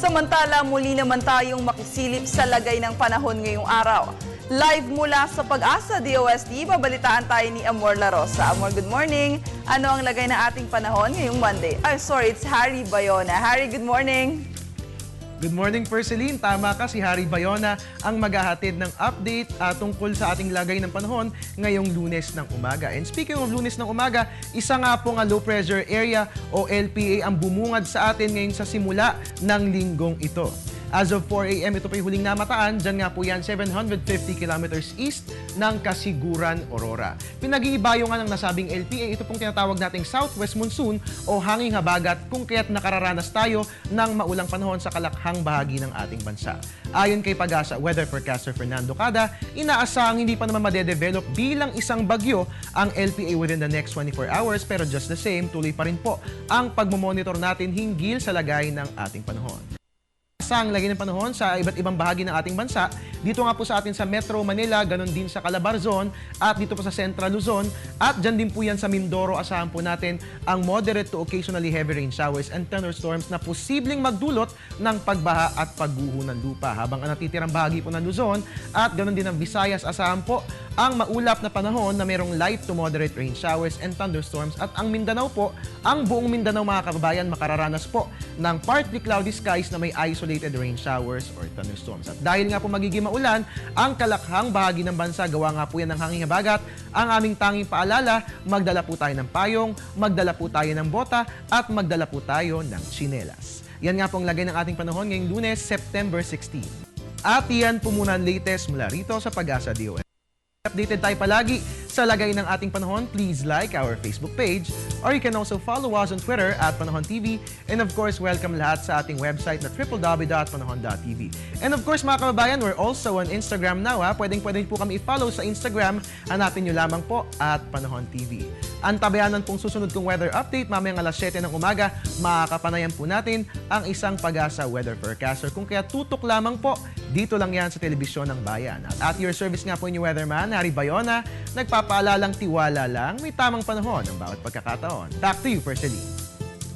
Samantala, muli naman tayong makisilip sa lagay ng panahon ngayong araw. Live mula sa Pag-asa DOST, babalitaan tayo ni Amor La Rosa. Amor, good morning. Ano ang lagay ng ating panahon ngayong Monday? It's Harry Bayona. Harry, good morning. Good morning, Perceline. Tama ka, si Harry Bayona ang maghahatid ng update tungkol sa ating lagay ng panahon ngayong Lunes ng umaga. And speaking of Lunes ng umaga, isa nga po nga low pressure area o LPA ang bumungad sa atin ngayon sa simula ng linggong ito. As of 4 a.m., ito po yung huling namataan. Diyan nga po yan, 750 kilometers east ng Kasiguran, Aurora. Pinag-iibayo nga ng nasabing LPA, ito pong tinatawag nating southwest monsoon o hanging habagat kung kaya't nakararanas tayo ng maulang panahon sa kalakhang bahagi ng ating bansa. Ayon kay Pag-asa weather forecaster Fernando Cada, inaasahang hindi pa naman madedevelop bilang isang bagyo ang LPA within the next 24 hours pero just the same, tuloy pa rin po ang pagmamonitor natin hinggil sa lagay ng ating panahon. Ang lagay ng panahon sa iba't ibang bahagi ng ating bansa. Dito nga po sa atin sa Metro Manila, ganon din sa Calabarzon at dito po sa Central Luzon at dyan din po yan sa Mindoro. Asahan po natin ang moderate to occasionally heavy rain showers and thunderstorms na posibleng magdulot ng pagbaha at pagguho ng lupa. Habang ang natitirang bahagi po ng Luzon at ganon din ang Visayas, asahan po ang maulap na panahon na mayroong light to moderate rain showers and thunderstorms at ang Mindanao po, ang buong Mindanao mga kababayan makararanas po ng partly cloudy skies na may isolated rain showers or thunderstorms. At dahil nga po magiging maulan, ang kalakhang bahagi ng bansa, gawa nga po yan ng hanging habagat, ang aming tanging paalala, magdala po tayo ng payong, magdala po tayo ng bota, at magdala po tayo ng tsinelas. Yan nga po ang lagay ng ating panahon ngayong Lunes, September 16. At yan po muna ang latest mula rito sa Pag-asa DOST. Updated tayo palagi sa lagay ng ating panahon. Please like our Facebook page or you can also follow us on Twitter at Panahon TV. And of course, welcome lahat sa ating website na www.panahon.tv. And of course, mga kababayan, we're also on Instagram now. Pwedeng po kami i-follow sa Instagram. Hanapin nyo lamang po at Panahon TV. Antabayanan pong susunod kong weather update. Mamayang alas 7 ng umaga, makakapanayan po natin ang isang Pag-asa weather forecaster. Kung kaya tutok lamang po, dito lang yan sa telebisyon ng bayan. At your service nga po yung weatherman, Harry Bayona, nagpapaalalang tiwala lang, may tamang panahon ng bawat pagkakataon. Back to you, Perceline.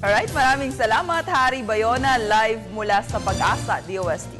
Alright, maraming salamat, Harry Bayona, live mula sa Pag-asa DOST.